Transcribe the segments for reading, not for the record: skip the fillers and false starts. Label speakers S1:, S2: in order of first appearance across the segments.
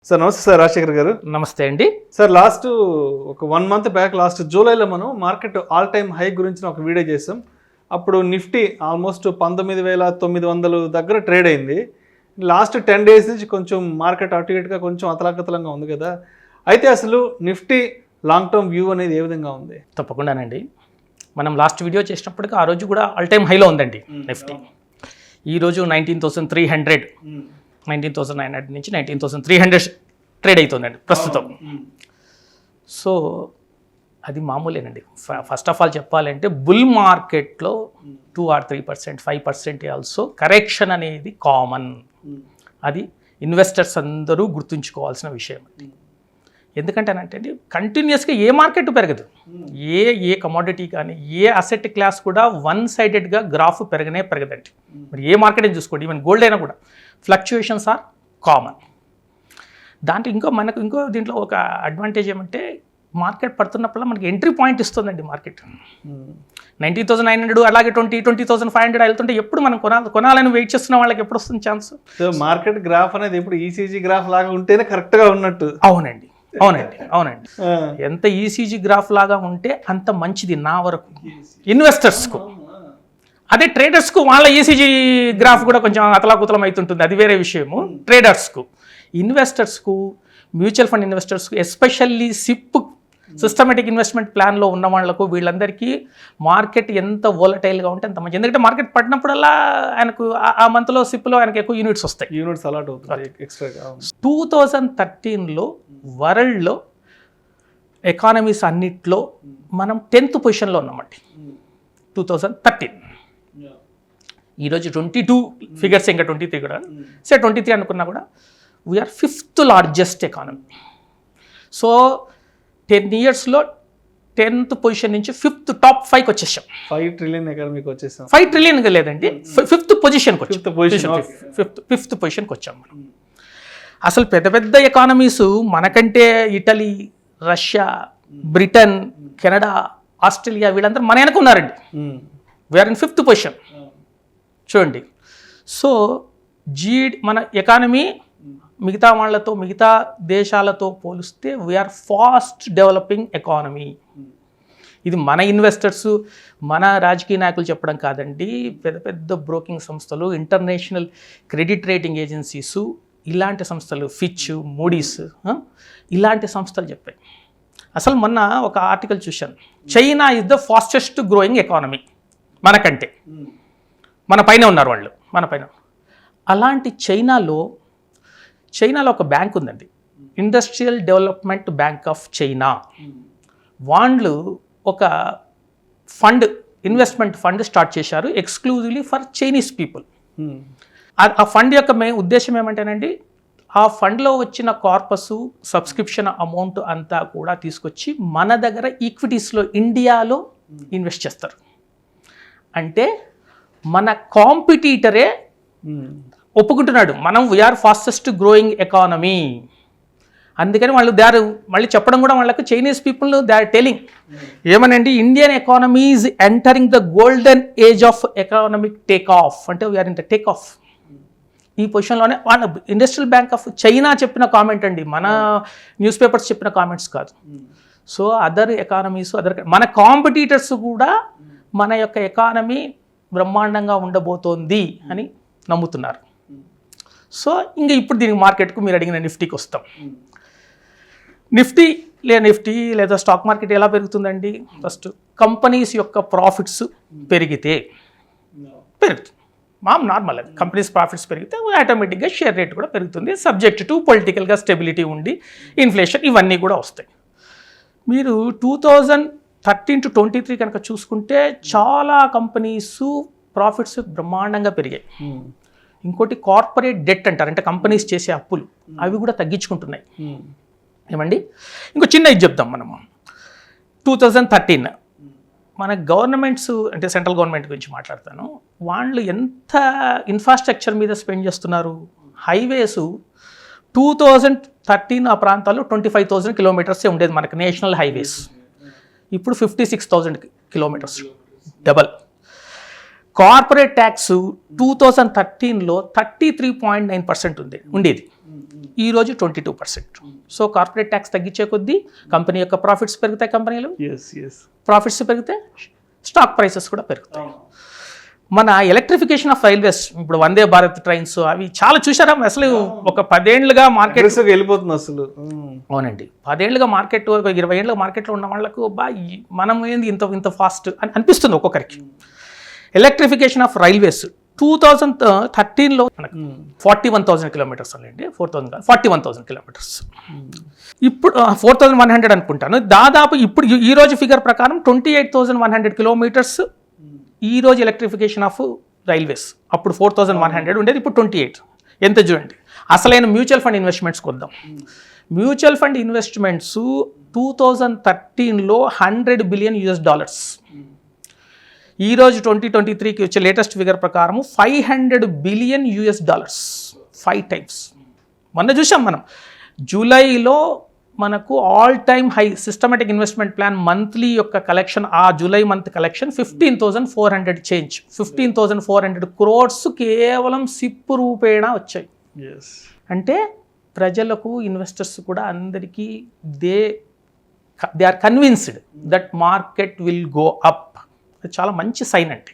S1: Sir నమస్తే sir Rajasekhar గారు.
S2: నమస్తే అండి
S1: సార్ లాస్ట్ ఒక 1 month బ్యాక్ లాస్ట్ జూలైలో మనం మార్కెట్ ఆల్ టైమ్ హై గురించి ఒక వీడియో చేసాం. అప్పుడు నిఫ్టీ ఆల్మోస్ట్ 19,900 దగ్గర ట్రేడ్ అయింది. లాస్ట్ 10 days నుంచి కొంచెం మార్కెట్ అటు ఇటుగా కొంచెం అతలాకతలంగా ఉంది కదా. అయితే అసలు నిఫ్టీ లాంగ్ టర్మ్ వ్యూ అనేది ఏ విధంగా ఉంది?
S2: తప్పకుండానండి. మనం లాస్ట్ వీడియో చేసినప్పటికీ ఆ రోజు కూడా ఆల్ టైమ్ హైలో ఉందండి నిఫ్టీ. ఈరోజు 19,300 19,900 నుంచి 19,300 ట్రేడ్ అవుతుందండి ప్రస్తుతం. సో అది మామూలేనండి. ఫస్ట్ ఆఫ్ ఆల్ చెప్పాలంటే బుల్ మార్కెట్లో 2 or 3%, 5% ఆల్సో కరెక్షన్ అనేది కామన్. అది ఇన్వెస్టర్స్ అందరూ గుర్తుంచుకోవాల్సిన విషయం. ఎందుకంటేనంటే కంటిన్యూస్గా ఏ మార్కెట్ పెరగదు, ఏ కమోడిటీ కానీ ఏ అసెట్ క్లాస్ కూడా వన్ సైడెడ్గా గ్రాఫ్ పెరగదండి. మరి ఏ మార్కెట్ అని చూసుకోండి, ఈవెన్ గోల్డ్ అయినా కూడా ఫ్లక్చుయేషన్స్ ఆర్ కామన్. దాంట్లో మనకు దీంట్లో ఒక అడ్వాంటేజ్ ఏమంటే మార్కెట్ పడుతున్నప్పుడు మనకి ఎంట్రీ పాయింట్ ఇస్తుందండి మార్కెట్. 19,900 అలాగే 20,500 వెళ్తుంటే ఎప్పుడు మనం కొనాలని వెయిట్ చేస్తున్న వాళ్ళకి ఎప్పుడు వస్తుంది ఛాన్స్?
S1: మార్కెట్ గ్రాఫ్ అనేది ఎప్పుడు ఈసీజీ గ్రాఫ్ లాగా ఉంటేనే కరెక్ట్గా ఉన్నట్టు.
S2: అవునండి. ఎంత ఈసీజీ గ్రాఫ్ లాగా ఉంటే అంత మంచిది నా వరకు ఇన్వెస్టర్స్కు. అదే ట్రేడర్స్కు వాళ్ళ ఈసీజీ గ్రాఫ్ కూడా కొంచెం అతలాకుతలం అవుతుంటుంది, అది వేరే విషయము. ట్రేడర్స్కు, ఇన్వెస్టర్స్కు, మ్యూచువల్ ఫండ్ ఇన్వెస్టర్స్కు, ఎస్పెషల్లీ సిప్ సిస్టమేటిక్ ఇన్వెస్ట్మెంట్ ప్లాన్లో ఉన్న వాళ్ళకు వీళ్ళందరికీ మార్కెట్ ఎంత వోలటైల్గా ఉంటే అంత మంచి. ఎందుకంటే మార్కెట్ పడినప్పుడల్లా ఆయనకు ఆ మంత్లో సిప్లో ఆయనకు ఎక్కువ యూనిట్స్ వస్తాయి.
S1: యూనిట్స్ అలాట్ అవుతుంది ఎక్స్ట్రా.
S2: 2013లో వరల్డ్లో ఎకానమీస్ అన్నిట్లో మనం 10th పొజిషన్లో ఉన్నామండి 2013. ఈరోజు 22 ఫిగర్స్, ఇంకా 23 కూడా 23 అనుకున్నా కూడా we are 5th largest economy. So 10 yearsలో 10th పొజిషన్ నుంచి 5th టాప్ 5కి వచ్చేసాం.
S1: 5 trillion ఎకానమీకి వచ్చేసాం.
S2: 5 trillion లేదండి, 5th పొజిషన్కి వచ్చాం. 5th పొజిషన్కి వచ్చాం మనం. అసలు పెద్ద ఎకానమీస్ మనకంటే Italy, Russia, Britain, Canada, Australia వీళ్ళందరూ మన వెనక ఉన్నారండి. వీఆర్ ఇన్ 5th పొజిషన్ చూడండి. సో మన ఎకానమీ మిగతా వాళ్ళతో, మిగతా దేశాలతో పోలిస్తే వీఆర్ ఫాస్ట్ డెవలపింగ్ ఎకానమీ. ఇది మన ఇన్వెస్టర్స్, మన రాజకీయ నాయకులు చెప్పడం కాదండి. పెద్ద బ్రోకింగ్ సంస్థలు, ఇంటర్నేషనల్ క్రెడిట్ రేటింగ్ ఏజెన్సీసు, ఇలాంటి సంస్థలు, ఫిచ్, మూడీస్, ఇలాంటి సంస్థలు చెప్పాయి. అసలు మొన్న ఒక ఆర్టికల్ చూశాను, China is the fastest growing economy మనకంటే. మన పైన ఉన్నారు వాళ్ళు, మన పైన. అలాంటి చైనాలో ఒక బ్యాంక్ ఉందండి, industrial development bank of China. వాళ్ళు ఒక ఇన్వెస్ట్మెంట్ ఫండ్ స్టార్ట్ చేశారు ఎక్స్క్లూజివ్లీ ఫర్ చైనీస్ పీపుల్. ఆ ఫండ్ యొక్క ఉద్దేశం ఏమంటేనండి, ఆ ఫండ్లో వచ్చిన కార్పస్ సబ్స్క్రిప్షన్ అమౌంట్ అంతా కూడా తీసుకొచ్చి మన దగ్గర ఈక్విటీస్లో ఇండియాలో ఇన్వెస్ట్ చేస్తారు. అంటే మన కాంపిటీటరే ఒప్పుకుంటున్నాడు మనం వీఆర్ ఫాస్టెస్ట్ గ్రోయింగ్ ఎకానమీ. అందుకని వాళ్ళు మళ్ళీ చెప్పడం కూడా వాళ్ళకు Chinese people they are telling ఏమనండి, Indian economy is entering the golden age of economic take off. అంటే we are in the take off. ఈ పొజిషన్లోనే వాళ్ళ ఇండస్ట్రియల్ బ్యాంక్ ఆఫ్ చైనా చెప్పిన కామెంట్ అండి, మన న్యూస్ పేపర్స్ చెప్పిన కామెంట్స్ కాదు. సో అదర్ ఎకానమీస్, మన కాంపిటీటర్స్ కూడా మన యొక్క ఎకానమీ బ్రహ్మాండంగా ఉండబోతోంది అని నమ్ముతున్నారు. సో ఇంకా ఇప్పుడు దీనికి మార్కెట్కు మీరు అడిగిన నిఫ్టీకి వస్తాం. నిఫ్టీ లేదా స్టాక్ మార్కెట్ ఎలా పెరుగుతుందండి? ఫస్ట్ కంపెనీస్ యొక్క ప్రాఫిట్స్ పెరిగితే పెరుగుతుంది. నార్మల్, అది కంపెనీస్ ప్రాఫిట్స్ పెరిగితే ఆటోమేటిక్గా షేర్ రేట్ కూడా పెరుగుతుంది, సబ్జెక్ట్ టు పొలిటికల్గా స్టెబిలిటీ ఉండి ఇన్ఫ్లేషన్ ఇవన్నీ కూడా వస్తాయి. మీరు 2013 to 23 కనుక చూసుకుంటే చాలా కంపెనీస్ ప్రాఫిట్స్ బ్రహ్మాండంగా పెరిగాయి. ఇంకోటి కార్పొరేట్ డెట్ అంటారు, అంటే కంపెనీస్ చేసే అప్పులు, అవి కూడా తగ్గించుకుంటున్నాయి. ఏమండి, ఇంకో చిన్న ఇది చెప్దాం మనము. 2013 మన గవర్నమెంట్స్, అంటే సెంట్రల్ గవర్నమెంట్ గురించి మాట్లాడతాను, వాళ్ళు ఎంత ఇన్ఫ్రాస్ట్రక్చర్ మీద స్పెండ్ చేస్తున్నారు. హైవేస్ 2013 ఆ ప్రాంతాల్లో 25,000 kilometers ఉండేది మనకి నేషనల్ హైవేస్. ఇప్పుడు 56,000 kilometers, డబల్. కార్పొరేట్ ట్యాక్స్ 2013లో 33.9% ఉండేది. ఈ రోజు 22%. సో కార్పొరేట్ ట్యాక్స్ తగ్గించే కొద్దీ కంపెనీ యొక్క ప్రాఫిట్స్ పెరుగుతాయి, కంపెనీలు ప్రాఫిట్స్ పెరిగితే స్టాక్ ప్రైసెస్ కూడా పెరుగుతాయి. మన ఎలక్ట్రిఫికేషన్ ఆఫ్ రైల్వేస్, ఇప్పుడు వందే భారత్ ట్రైన్స్ అవి చాలా చూసారా అసలు. ఒక 10 ఏళ్లుగా మార్కెట్
S1: వెళ్ళిపోతుంది అసలు.
S2: అవునండి, 10 ఏళ్లుగా మార్కెట్, ఒక 20 ఏళ్ళ మార్కెట్లో ఉన్న వాళ్ళకు మనం ఏంది ఇంత ఫాస్ట్ అని అనిపిస్తుంది ఒక్కొక్కరికి. ఎలక్ట్రిఫికేషన్ ఆఫ్ రైల్వేస్ 2013లో 41,000 కిలోమీటర్స్ అండి, 41,000 కిలోమీటర్స్. ఇప్పుడు 4,100 అనుకుంటాను. దాదాపు ఇప్పుడు ఈ రోజు ఫిగర్ ప్రకారం 28,100 కిలోమీటర్స్ ఈ రోజు ఎలక్ట్రిఫికేషన్ ఆఫ్ రైల్వేస్. అప్పుడు 4,100 ఉండేది, ఇప్పుడు 28. ఎంత చూడండి. అసలైన మ్యూచువల్ ఫండ్ ఇన్వెస్ట్మెంట్స్కి వద్దాం. మ్యూచువల్ ఫండ్ ఇన్వెస్ట్మెంట్స్ 2013లో $100 బిలియన్. ఈ రోజు 2023కి వచ్చే లేటెస్ట్ ఫిగర్ ప్రకారం $500 బిలియన్, 5 times. మొన్న చూసాం మనం జూలైలో మనకు all time high systematic investment plan monthly యొక్క కలెక్షన్, ఆ July month collection 15,400 change, 15,400 crores కేవలం సిప్ రూపేణా వచ్చాయి. అంటే ప్రజలకు, ఇన్వెస్టర్స్ కూడా అందరికీ they are convinced that market will go up. అది చాలా మంచి సైన్ అండి.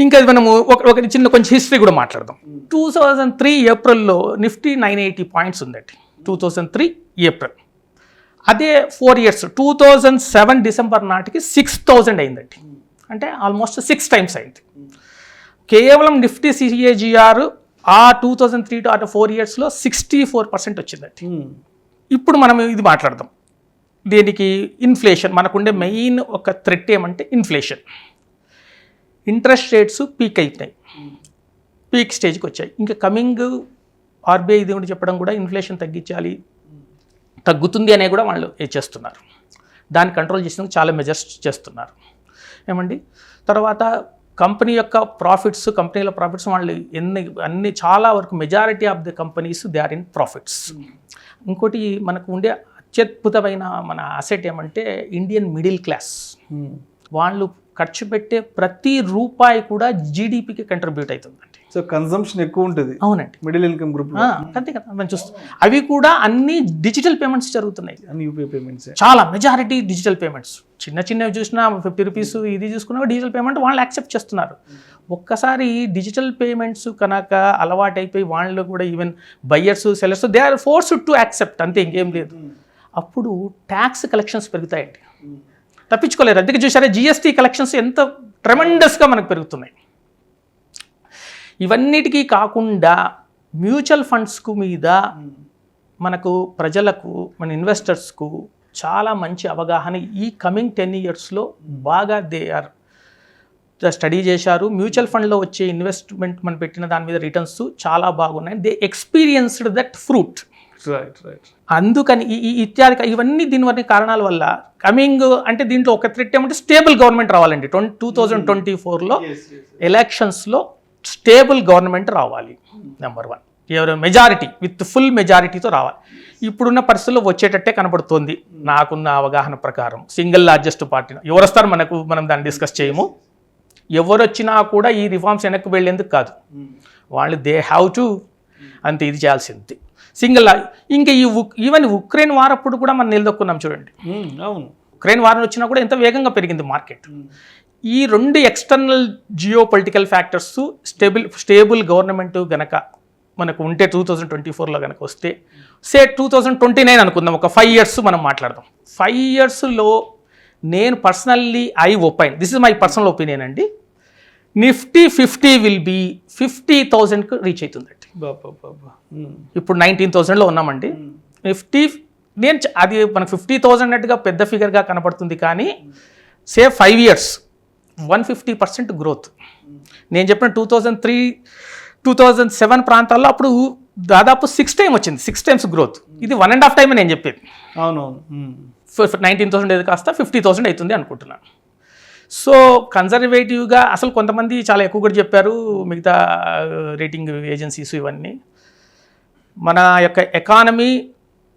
S2: ఇంకా మనము ఒక కొంచెం హిస్టరీ కూడా మాట్లాడదాం. 2003 ఏప్రిల్లో నిఫ్టీ 980 పాయింట్స్ ఉందండి. 2003 ఏప్రిల్. అదే 4 years 2007 డిసెంబర్ నాటికి 6,000 అయిందండి. అంటే ఆల్మోస్ట్ 6 times అయింది. కేవలం నిఫ్టీ సిఏజిఆర్ ఆ 2003 to 4 yearsలో 64% వచ్చిందండి. ఇప్పుడు మనం ఇది మాట్లాడదాం. దీనికి ఇన్ఫ్లేషన్, మనకుండే మెయిన్ ఒక థ్రెట్ ఏమంటే ఇన్ఫ్లేషన్. ఇంట్రెస్ట్ రేట్స్ పీక్ అవుతాయి, పీక్ స్టేజ్కి వచ్చాయి. ఇంకా కమింగ్ ఆర్బీఐ ఇది కూడా చెప్పడం కూడా ఇన్ఫ్లేషన్ తగ్గుతుంది అనే కూడా వాళ్ళు చేస్తున్నారు. దాన్ని కంట్రోల్ చేసేందుకు చాలా మెజర్స్ చేస్తున్నారు ఏమండి. తర్వాత కంపెనీ యొక్క ప్రాఫిట్స్, కంపెనీల ప్రాఫిట్స్ వాళ్ళు అన్ని చాలా వరకు majority of the companies they are in profits. ఇంకోటి మనకు ఉండే అత్యద్భుతమైన మన అసెట్ ఏమంటే ఇండియన్ మిడిల్ క్లాస్. వాళ్ళు ఖర్చు పెట్టే ప్రతి రూపాయి కూడా జీడిపికి కంట్రిబ్యూట్ అవుతుందండి.
S1: సో కన్సంప్షన్ ఎక్కువ ఉంటుంది.
S2: అవునండి,
S1: మిడిల్ ఇన్కమ్ గ్రూప్.
S2: అంతే కదా, మనం చూస్తాం. అవి కూడా అన్ని డిజిటల్ పేమెంట్స్ జరుగుతున్నాయి,
S1: అన్ని యూపీఐ పేమెంట్స్. చాలా
S2: మెజారిటీ డిజిటల్ పేమెంట్స్. చిన్నవి చూసినా ₹50 ఇది చూసుకున్నా డిజిటల్ పేమెంట్ వాళ్ళు యాక్సెప్ట్ చేస్తున్నారు. ఒక్కసారి డిజిటల్ పేమెంట్స్ కనుక అలవాటైపోయి వాళ్ళు కూడా even buyers, sellers they are forced to accept, అంతే, ఇంకేం లేదు. అప్పుడు ట్యాక్స్ కలెక్షన్స్ పెరుగుతాయండి, తప్పించుకోలేరు. అందుకే చూసారా జిఎస్టీ కలెక్షన్స్ ఎంత ట్రెమెండస్గా మనకు పెరుగుతున్నాయి. ఇవన్నిటికీ కాకుండా మ్యూచువల్ ఫండ్స్కు మీద మనకు ప్రజలకు, మన ఇన్వెస్టర్స్కు చాలా మంచి అవగాహన ఈ కమింగ్ 10 yearsలో బాగా దే ఆర్ స్టడీ చేశారు. మ్యూచువల్ ఫండ్లో వచ్చే ఇన్వెస్ట్మెంట్ మనం పెట్టిన దాని మీద రిటర్న్స్ చాలా బాగున్నాయి. They experienced that fruit. అందుకని ఇత్యాది ఇవన్నీ దీనివల్ల కారణాల వల్ల కమింగ్ అంటే దీంట్లో ఒక థ్రెట్ ఏమంటే స్టేబుల్ గవర్నమెంట్ రావాలండి. 2024లో ఎలక్షన్స్లో స్టేబుల్ గవర్నమెంట్ రావాలి. నెంబర్ 1, ఎవరు మెజారిటీ విత్ ఫుల్ మెజారిటీతో రావాలి. ఇప్పుడున్న పరిస్థితుల్లో వచ్చేటట్టే కనబడుతోంది నాకున్న అవగాహన ప్రకారం. సింగిల్ లార్జెస్ట్ పార్టీ ఎవరు వస్తారు మనం దాన్ని డిస్కస్ చేయము. ఎవరు వచ్చినా కూడా ఈ రిఫార్మ్స్ వెనక్కి వెళ్ళేందుకు కాదు, వాళ్ళు దే హ్యావ్ టు అంతే ఇది చేయాల్సింది. సింగిల్ ఇంకా ఈవెన్ ఉక్రెయిన్ వార్ అప్పుడు కూడా మనం నిలదొక్కున్నాం చూడండి.
S1: అవును,
S2: ఉక్రెయిన్ వార్ వచ్చినా కూడా ఎంత వేగంగా పెరిగింది మార్కెట్. ఈ 2 external geo political factors stable government గనక మనకు ఉంటే 2024లో కనుక వస్తే, 2029 అనుకుందాం, ఒక 5 years మనం మాట్లాడదాం. 5 yearsలో నేను personally this is my personal opinion అండి, నిఫ్టీ 50 విల్ బీ 50,000కు రీచ్ అవుతుందండి. ఇప్పుడు 19,000లో ఉన్నామండి. నిఫ్టీ అది మనకు 50,000 అన్నట్టుగా పెద్ద ఫిగర్గా కనపడుతుంది, కానీ 5 years 150% గ్రోత్. నేను చెప్పిన 2003, 2007 ప్రాంతాల్లో అప్పుడు దాదాపు 6 times వచ్చింది, 6 times గ్రోత్. ఇది 1.5 time నేను చెప్పేది.
S1: అవునవును,
S2: 19,000 ఏది కాస్త 50,000 అవుతుంది అనుకుంటున్నాను. సో కన్జర్వేటివ్గా అసలు కొంతమంది చాలా ఎక్కువ కూడా చెప్పారు, మిగతా రేటింగ్ ఏజెన్సీస్ ఇవన్నీ. మన యొక్క ఎకానమీ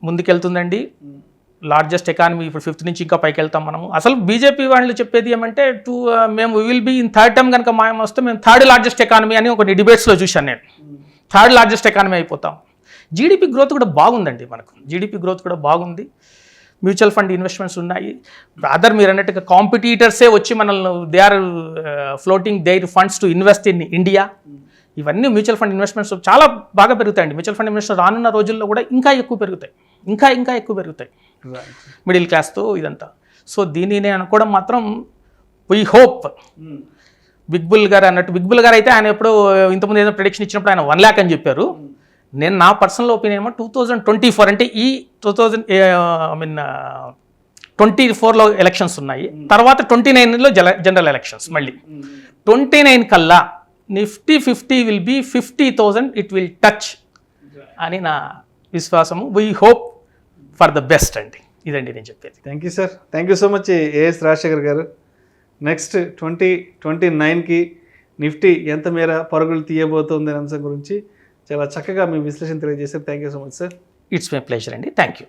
S2: ముందుకెళ్తుందండి, లార్జెస్ట్ ఎకానమీ. ఇప్పుడు 5th నుంచి ఇంకా పైకి వెళ్తాం మనము. అసలు బీజేపీ వాళ్ళు చెప్పేది ఏమంటే మేము will be in 3rd term కనుక మేము వస్తే మేము 3rd largest ఎకానమీ అని ఒక డిబేట్స్లో చూశాను నేను. 3rd largest ఎకానమీ అయిపోతాం. జీడిపి గ్రోత్ కూడా బాగుందండి మనకు. జీడిపి గ్రోత్ కూడా బాగుంది. మ్యూచువల్ ఫండ్ ఇన్వెస్ట్మెంట్స్ ఉన్నాయి. అదర్ మీరు అన్నట్టుగా కాంపిటీటర్సే వచ్చి మనల్ని they are floating their funds to invest in India. ఇవన్నీ మ్యూచువల్ ఫండ్ ఇన్వెస్ట్మెంట్స్ చాలా బాగా పెరుగుతాయండి. మ్యూచువల్ ఫండ్ ఇన్వెస్ట్మెంట్స్ రానున్న రోజుల్లో కూడా ఇంకా ఎక్కువ పెరుగుతాయి, ఇంకా ఎక్కువ పెరుగుతాయి మిడిల్ క్లాస్తో ఇదంతా. సో దీన్ని నేను అనుకోవడం మాత్రం వీ హోప్ బిగ్ బుల్ గారు అన్నట్టు, బిగ్ బుల్ గారు అయితే ఆయన ఎప్పుడు ఇంతకుముందు ఏదైనా ప్రిడిక్షన్ ఇచ్చినప్పుడు ఆయన 1 lakh అని చెప్పారు. నేను నా పర్సనల్ ఒపీనియన్ ఏమో 2024 అంటే ఈ 2024లో ఎలక్షన్స్ ఉన్నాయి, తర్వాత 29లో జనరల్ ఎలక్షన్స్, మళ్ళీ 29 కల్లా Nifty 50 will be 50,000 it will touch అని నా విశ్వాసము. We hope for the best అండి. ఇదండి నేను చెప్పేది.
S1: Thank you sir. Thank you so much AS Rajasekhar గారు. నెక్స్ట్ 2029కి నిఫ్టీ ఎంత మేర పరుగులు తీయబోతుంది అనే అంశం గురించి చాలా చక్కగా మీ విశ్లేషణ తెలియజేశారు. Thank you so much sir.
S2: It's my pleasure అండి. Thank you.